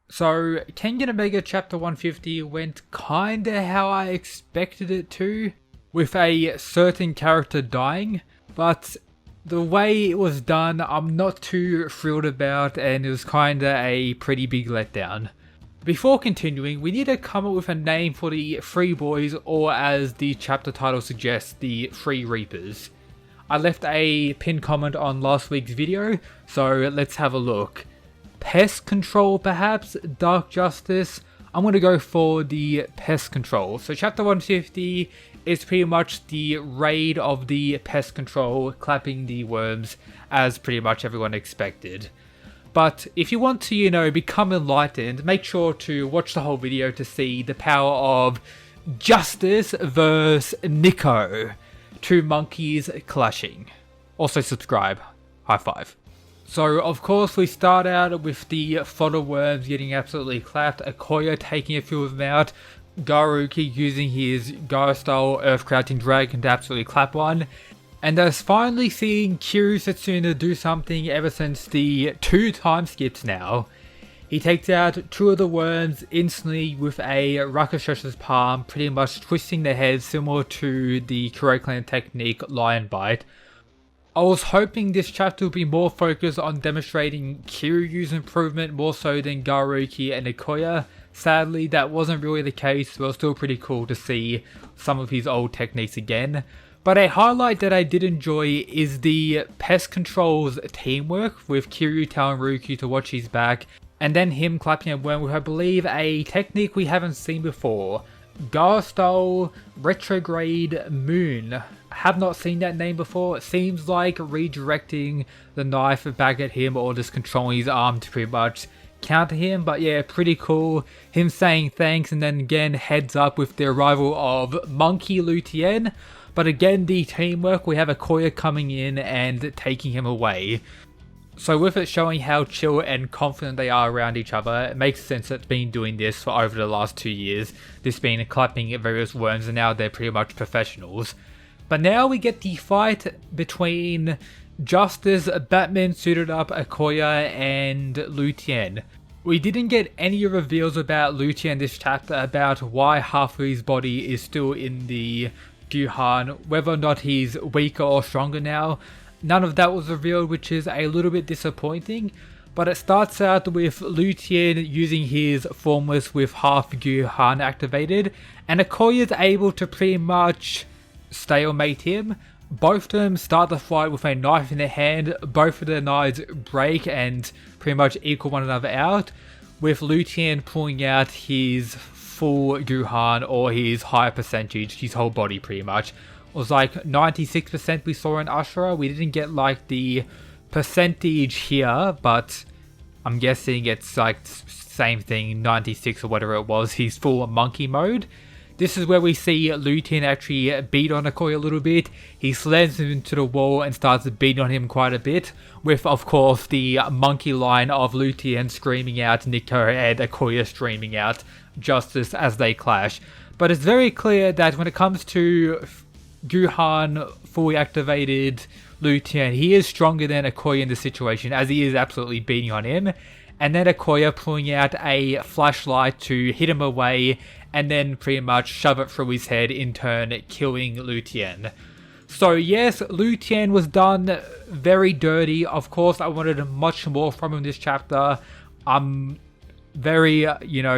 So, Kengan Omega Chapter 150 went kinda how I expected it to, with a certain character dying, but the way it was done I'm not too thrilled about, and it was kinda a pretty big letdown. Before continuing, we need to come up with a name for the Three Boys, or as the chapter title suggests, the Three Reapers. I left a pinned comment on last week's video, so let's have a look. Pest Control perhaps? Dark Justice? I'm going to go for the Pest Control. So chapter 150 is pretty much the raid of the Pest Control, clapping the worms, as pretty much everyone expected. But if you want to, become enlightened, make sure to watch the whole video to see the power of Justice versus Nico. Two monkeys clashing. Also subscribe. High five. So of course we start out with the fodder worms getting absolutely clapped, Akoya taking a few of them out, Garuki using his Gaara style Earth Crouching Dragon to absolutely clap one. And us finally seeing Kiryu Setsuna do something ever since the 2 time skips now. He takes out 2 of the worms instantly with a Rakashosha's palm, pretty much twisting their heads similar to the Kuro Clan technique Lion Bite. I was hoping this chapter would be more focused on demonstrating Kiryu's improvement more so than Garuki and Akoya. Sadly, that wasn't really the case, but it was still pretty cool to see some of his old techniques again. But a highlight that I did enjoy is the Pest Control's teamwork, with Kiryu telling Ruki to watch his back, and then him clapping a worm with, I believe, a technique we haven't seen before. Gaara style Retrograde Moon. Have not seen that name before. It seems like redirecting the knife back at him or just controlling his arm to pretty much counter him. But yeah, pretty cool. Him saying thanks and then again heads up with the arrival of Monkey Lutien. But again, the teamwork, we have Akoya coming in and taking him away. So with it showing how chill and confident they are around each other, it makes sense that it's been doing this for over the last 2 years. This being clapping at various worms, and now they're pretty much professionals. But now we get the fight between Justice, Batman suited up Akoya, and Lutien. We didn't get any reveals about Lutien this chapter, about why half of his body is still in the Guhan, whether or not he's weaker or stronger now. None of that was revealed, which is a little bit disappointing. But it starts out with Lutien using his Formless with half Guhan activated, and Akoya is able to pretty much stalemate him. Both of them start the fight with a knife in their hand. Both of their knives break and pretty much equal one another out, with Lutien pulling out his full Guhan, or his higher percentage, his whole body pretty much. It was like 96% we saw in Ashura. We didn't get like the percentage here, but I'm guessing it's like same thing, 96 or whatever it was, his full monkey mode. This is where we see Lutien actually beat on Akoya a little bit. He slams him into the wall and starts beating on him quite a bit, with of course the monkey line of Lutien screaming out Nico and Akoya screaming out Justice as they clash. But it's very clear that when it comes to Guhan fully activated Lutien, he is stronger than Akoya in this situation, as he is absolutely beating on him. And then Akoya pulling out a flashlight to hit him away, and then pretty much shove it through his head, in turn killing Lutien. So yes, Lutien was done very dirty. Of course, I wanted much more from him this chapter. I'm very,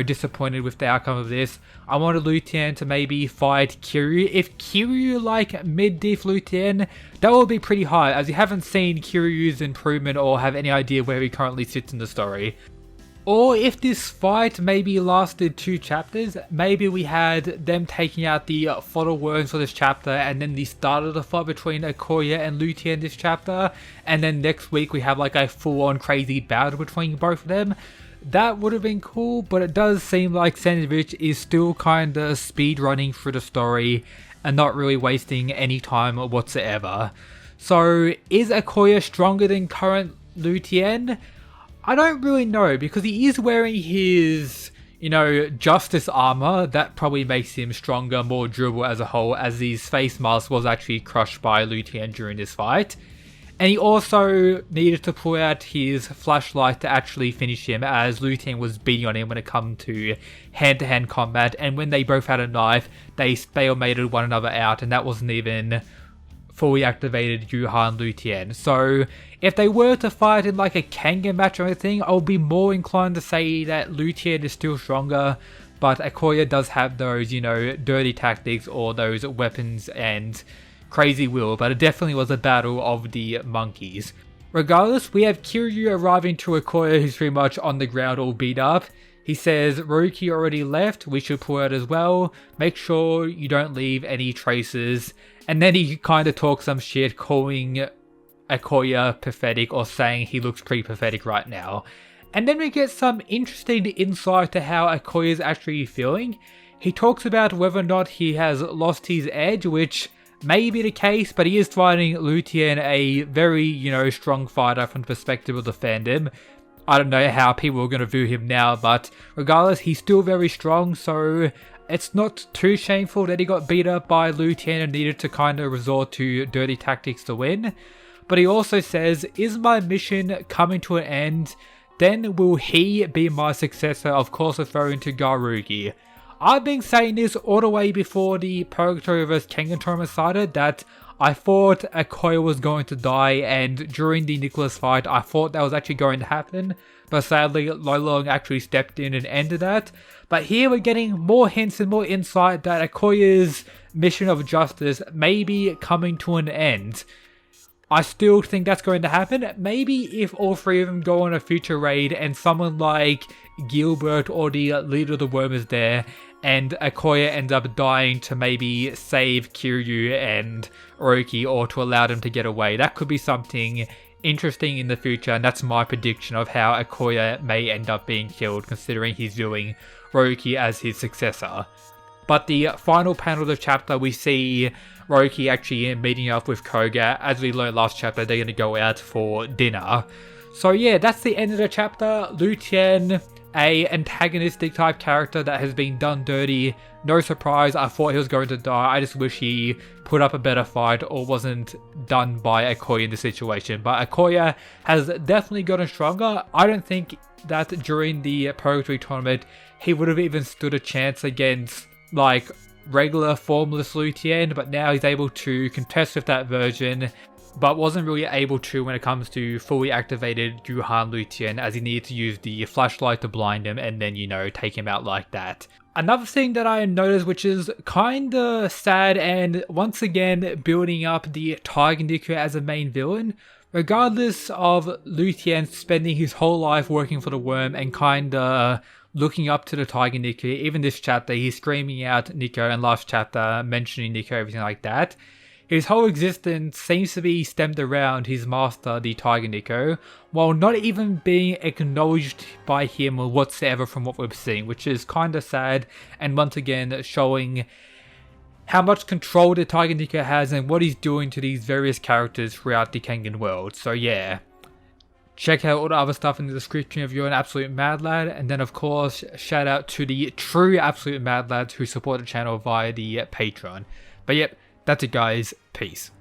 disappointed with the outcome of this. I wanted Lutien to maybe fight Kiryu. If Kiryu like mid-diff Lutien, that would be pretty high, as you haven't seen Kiryu's improvement or have any idea where he currently sits in the story. Or if this fight maybe lasted 2 chapters, maybe we had them taking out the fodder worms for this chapter, and then the start of the fight between Akoya and Lutien this chapter, and then next week we have like a full-on crazy battle between both of them. That would have been cool, but it does seem like Sandwich is still kinda speedrunning through the story and not really wasting any time whatsoever. So is Akoya stronger than current Lutien? I don't really know, because he is wearing his, Justice armor. That probably makes him stronger, more durable as a whole, as his face mask was actually crushed by Lutien during this fight. And he also needed to pull out his flashlight to actually finish him, as Liu Tian was beating on him when it come to hand-to-hand combat, and when they both had a knife, they stalemated one another out, and that wasn't even fully activated Yuhan Liu Tian. So if they were to fight in like a Kengan match or anything, I would be more inclined to say that Liu Tian is still stronger, but Akoya does have those, you know, dirty tactics or those weapons and crazy will, but it definitely was a battle of the monkeys. Regardless, we have Kiryu arriving to Akoya, who's pretty much on the ground all beat up. He says, Ruki already left, we should pull out as well, make sure you don't leave any traces. And then he kind of talks some shit, calling Akoya pathetic, or saying he looks pretty pathetic right now. And then we get some interesting insight to how Akoya is actually feeling. He talks about whether or not he has lost his edge, which may be the case, but he is fighting Liu Tian, a very, you know, strong fighter from the perspective of the fandom. I don't know how people are going to view him now, but regardless, he's still very strong, so it's not too shameful that he got beat up by Liu Tian and needed to kind of resort to dirty tactics to win. But he also says, is my mission coming to an end? Then will he be my successor? Of course, referring to Garugi. I've been saying this all the way before the Purgatory vs Kengan tournament started, that I thought Akoya was going to die, and during the Nicholas fight I thought that was actually going to happen, but sadly Lolong actually stepped in and ended that. But here we're getting more hints and more insight that Akoya's mission of justice may be coming to an end. I still think that's going to happen. Maybe if all three of them go on a future raid and someone like Gilbert or the leader of the worm is there, and Akoya ends up dying to maybe save Kiryu and Orochi, or to allow them to get away. That could be something interesting in the future, and that's my prediction of how Akoya may end up being killed, considering he's viewing Orochi as his successor. But the final panel of the chapter, we see Orochi actually meeting up with Koga. As we learned last chapter, they're going to go out for dinner. So yeah, that's the end of the chapter. Liu Tian, a antagonistic type character that has been done dirty. No surprise, I thought he was going to die. I just wish he put up a better fight or wasn't done by Akoya in the situation. But Akoya has definitely gotten stronger. I don't think that during the Purgatory tournament he would have even stood a chance against like regular formless Liu Tian, but now he's able to contest with that version, but wasn't really able to when it comes to fully activated Yuhan Liu Tian, as he needed to use the flashlight to blind him and then, you know, take him out like that. Another thing that I noticed, which is kinda sad, and once again building up the Tiger Nico as a main villain, regardless of Liu Tian spending his whole life working for the worm and kinda looking up to the Tiger Nico. Even this chapter, he's screaming out Nico, and last chapter mentioning Nico, everything like that. His whole existence seems to be stemmed around his master, the Tiger Nico, while not even being acknowledged by him whatsoever from what we've seen, which is kinda sad, and once again showing how much control the Tiger Nico has and what he's doing to these various characters throughout the Kengan world. So yeah, check out all the other stuff in the description if you're an absolute mad lad, and then of course shout out to the true absolute mad lads who support the channel via the Patreon. But yep, that's it guys, peace.